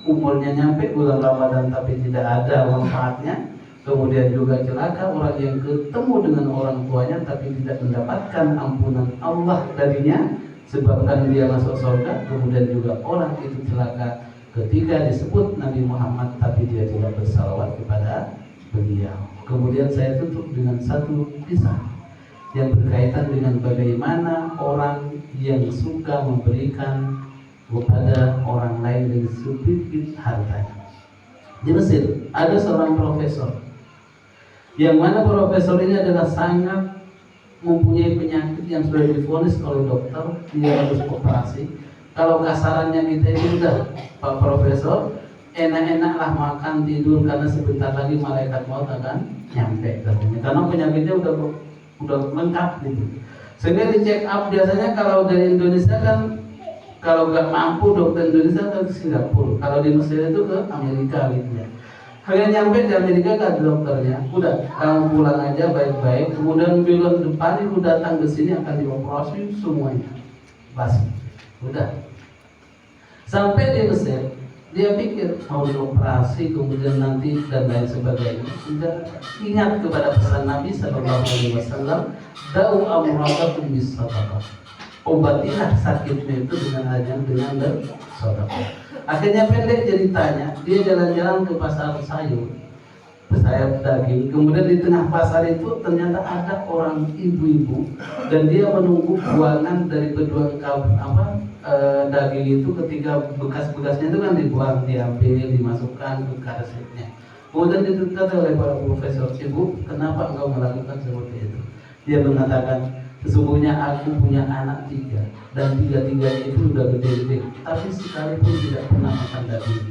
umurnya nyampe bulan Ramadan tapi tidak ada manfaatnya. Kemudian juga celaka orang yang ketemu dengan orang tuanya tapi tidak mendapatkan ampunan Allah darinya, sebabkan dia masuk surga. Kemudian juga orang itu celaka ketika disebut Nabi Muhammad tapi dia tidak bersalawat kepada beliau. Kemudian saya tutup dengan satu kisah yang berkaitan dengan bagaimana orang yang suka memberikan kepada orang lain dengan sedikit hartanya. Di Mesir ada seorang profesor, yang mana profesor ini adalah sangat mempunyai penyakit yang sudah divonis oleh dokter, dia harus operasi. Kalau kasarannya kita itu udah, Pak Profesor, enak-enaklah makan tidur karena sebentar lagi malaikat maut akan nyampe katanya. Karena penyakitnya udah lengkap gitu. Sehingga di check up biasanya kalau dari Indonesia kan, kalau nggak mampu dokter Indonesia ke Singapura, kalau di Mesir itu ke Amerika gitu ya. Hanya nyampe di Amerika kan dokternya, udah kamu pulang aja baik-baik. Kemudian bulan depan itu datang ke sini akan dioperasi semuanya, pasti. Udah sampai di Mesir, dia pikir mau dioperasi kemudian nanti dan lain sebagainya. Sudah ingat kepada pesan Nabi SAW, da'u amradakum bis-shadaqah, obatilah sakitnya itu dengan bersedekah. Akhirnya pendek ceritanya, dia jalan-jalan ke pasar sayur daging. Kemudian di tengah pasar itu ternyata ada orang ibu-ibu dan dia menunggu buangan dari kedua daging itu. Ketika bekas-bekasnya itu kan dibuang, diambil, dimasukkan ke karetnya. Kemudian dikata oleh para profesor, ibu, kenapa engkau melakukan seperti itu? Dia mengatakan, sesungguhnya aku punya anak 3 dan 3-tiganya itu sudah gede-gede, tapi sekalipun tidak pernah makan daging.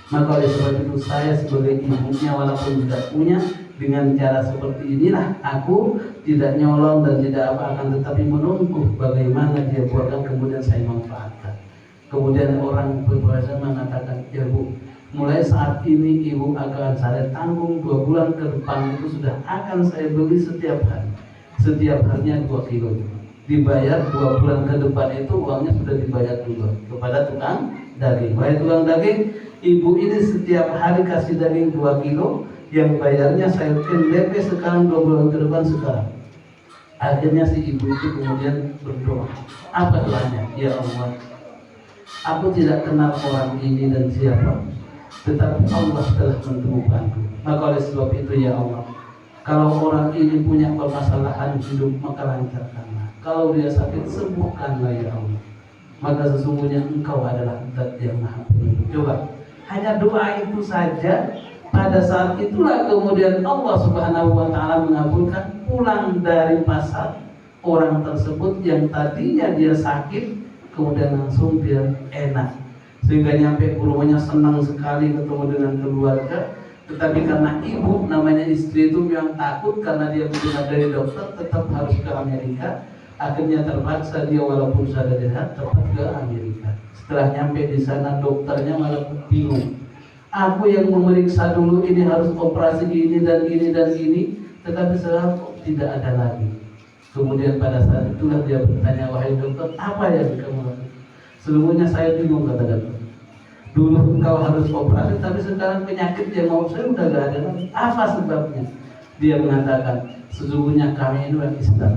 Maka oleh sebab itu saya sebagai ibunya walaupun tidak punya, dengan cara seperti inilah aku tidak nyolong dan tidak akan tetapi menunggu bagaimana dia buatkan kemudian saya manfaatkan. Kemudian orang berpuasa mengatakan, ya Bu, mulai saat ini ibu akan saya tanggung 2 bulan ke depan itu sudah akan saya beli setiap hari. Setiap harinya 2 kilo, dibayar 2 bulan ke depan itu uangnya sudah dibayar dulu kepada tukang daging. Wahai tukang daging, ibu ini setiap hari kasih daging 2 kilo, yang bayarnya saya DP sekarang 2 bulan ke depan sekarang. Akhirnya si ibu itu kemudian berdoa. Apa doanya? Ya Allah, aku tidak kenal orang ini dan siapa, tetapi Allah telah menemukanku. Maka oleh sebab itu ya Allah, kalau orang ini punya permasalahan hidup, maka lancarkanlah. Kalau dia sakit, sembuhkanlah ya Allah. Maka sesungguhnya Engkau adalah Zat yang Maha Penyembuh. Coba, hanya doa itu saja. Pada saat itulah kemudian Allah Subhanahu wa Ta'ala mengabulkan. Pulang dari pasar, orang tersebut yang tadinya dia sakit, kemudian langsung dia enak. Sehingga nyampe ke rumahnya senang sekali ketemu dengan keluarga. Tetapi karena ibu, namanya istri itu yang takut karena dia mendengar dari dokter tetap harus ke Amerika. Akhirnya terpaksa dia walaupun sudah sehat tetap ke Amerika. Setelah nyampe di sana dokternya malah bingung. Aku yang memeriksa dulu ini harus operasi ini dan ini dan ini, tetapi sekarang tidak ada lagi. Kemudian pada saat itulah dia bertanya, wahai dokter, apa yang kamu lakukan? Sesungguhnya saya bingung, kata dokter. Dulu engkau harus operasi, tapi sekarang penyakit yang mau saya udah gak ada lagi. Apa sebabnya? Dia mengatakan, sesungguhnya kami ini orang Islam.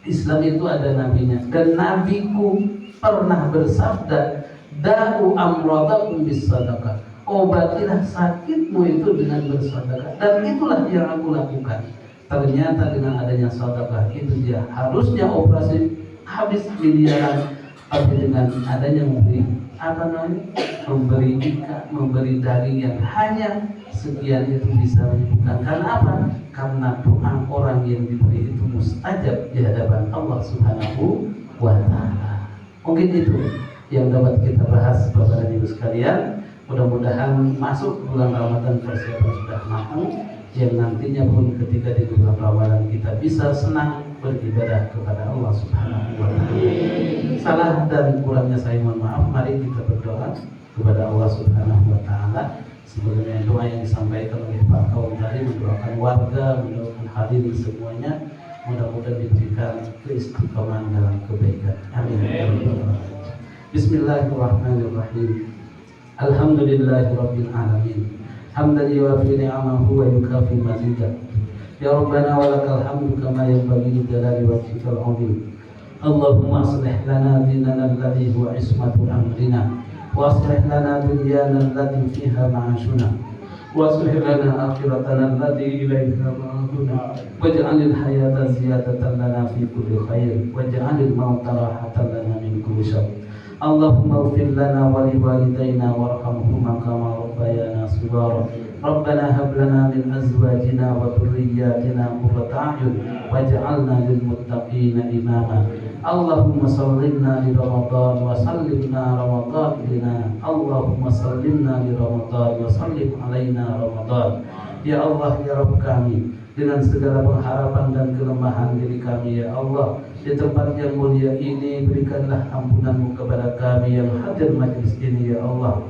Islam itu ada nabinya, dan nabiku pernah bersabda, da'u amradakum bis sadaqah. Obatilah sakitmu itu dengan bersedekah, dan itulah yang aku lakukan. Ternyata dengan adanya sedekah itu dia harusnya operasi habis miliaran, tapi dengan adanya memberi ikat, memberi daging yang hanya sekian itu bisa menyembuhkan. Karena apa? Karena doa orang yang diberi itu mustajab di hadapan Allah Subhanahu wa Ta'ala. Mungkin itu yang dapat kita bahas Bapak dan Ibu sekalian. Mudah-mudahan masuk bulan Ramadan persiapan sudah matang, yang nantinya pun ketika di bulan Ramadan kita bisa senang beribadah kepada Allah Subhanahu wa Ta'ala. Salah dan kurangnya saya mohon maaf. Mari kita berdoa kepada Allah Subhanahu wa Ta'ala. Sebelumnya doa yang disampaikan oleh Pak Kaum tadi, mendoakan warga, mendoakan hadirin semuanya, mudah-mudahan diberikan keistiqomahan dalam kebaikan. Amin. Bismillahirrahmanirrahim. Alhamdulillahirabbil alamin. Hamdan yuwafi ni'amahu wa yukafi mazidah. Ya Rabbana walakal hamdu kama yanbaghi li jalali wajhikal 'azim. Allahumma aslih lana dinana alladhi huwa ismatu amrina, wa aslih lana dunyana allati fiha ma'ashuna, wa aslih lana akhiratana allati ilayha ma'aduna, waj'alil hayata ziyadatan lana fi kulli khair, waj'alil mauta rahatan lana min kulli syarr. Allahumma ighfir lana wa li walidayna warhamhuma kama rabbayana shighara. Rabbana hab lana min azwajina wa dhurriyyatina qurrata a'yun waj'alna lil muttaqina imama. Allahumma sallimna li Ramadan wa sallimna Ramadan lana. Allahumma sallimna li Ramadan wa sallim alaina Ramadan. Ya Allah, ya Rabb kami, dengan segala pengharapan dan kelemahan diri kami, ya Allah, di tempat yang mulia ini berikanlah ampunanmu kepada kami yang hadir majlis ini, ya Allah.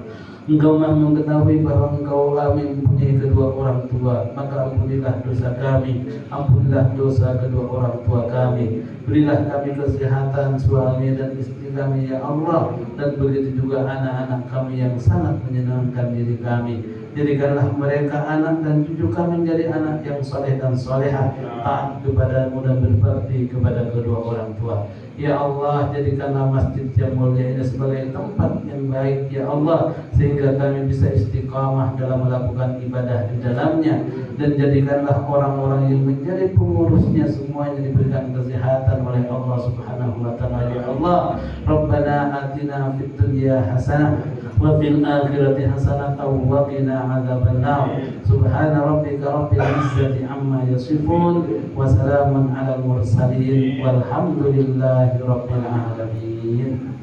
Engkau maha mengetahui bahwa engkau kami mempunyai kedua orang tua, maka ampunilah dosa kami, ampunilah dosa kedua orang tua kami. Berilah kami kesehatan suami dan istri kami, ya Allah, dan begitu juga anak-anak kami yang sangat menyenangkan diri kami. Jadikanlah mereka anak dan cucu kami menjadi anak yang soleh dan soleha, taat kepadamu dan berbakti kepada kedua orang tua. Ya Allah, jadikanlah masjid yang mulia ini sebagai tempat yang baik, ya Allah, sehingga kami bisa istiqamah dalam melakukan ibadah di dalamnya. Dan jadikanlah orang-orang yang menjadi pengurusnya semuanya diberikan kesehatan oleh Allah Subhanahu wa Ta'ala. Ya Allah, Rabbana atina fid dunya hasanah wa fil akhirati hasanah wa qina adzabannar. Subhana rabbika rabbil izzati amma yasifun wa salamun alal mursalin walhamdulillahi rabbil alamin.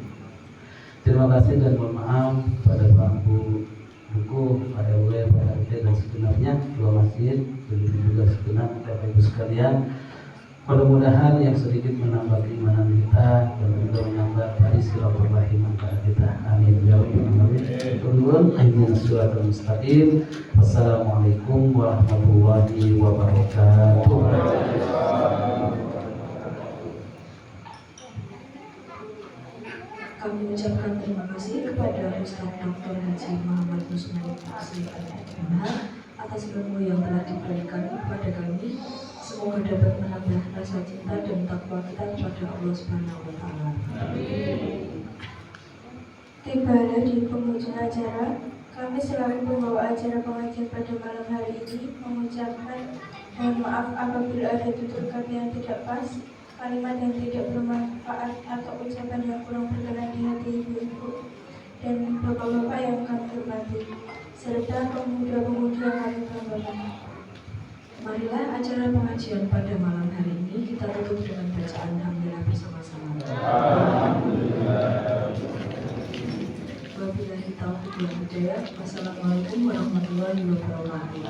Terima kasih dan mohon maaf pada Pak Buku, Pak RW, Pak RT dan segenapnya, Ketua Masjid, begitu juga segenap Bapak Ibu sekalian. Mudah-mudahan yang sedikit menambah keimanan kita dan juga menambah tali silaturahim antara kita. Amin ya rabbal alamin. Turun ayat surat al-mustaqim. Wassalamualaikum warahmatullahi wabarakatuh. Kami ucapkan terima kasih kepada Ustaz Dr. Haji Muhammad Nusman atas ilmu yang telah diberikan kepada kami. Semoga dapat menambah rasa cinta dan takwa kita kepada Allah Subhanahu wa Ta'ala. Tibalah di penghujung acara, kami selaku pembawa acara pengajian pada malam hari ini mengucapkan mohon maaf apabila ada tutur kata yang tidak pas, kalimat yang tidak bermanfaat atau ucapan yang kurang berkenan di hati ibu-ibu dan bapak-bapak yang kami hormati, serta pemuda-pemudi yang kami banggakan. Marilah acara pengajian pada malam hari ini kita tutup dengan bacaan hamdalah bersama-sama. Wabillahi taufiq wal hidayah. Wassalamualaikum warahmatullahi wabarakatuh.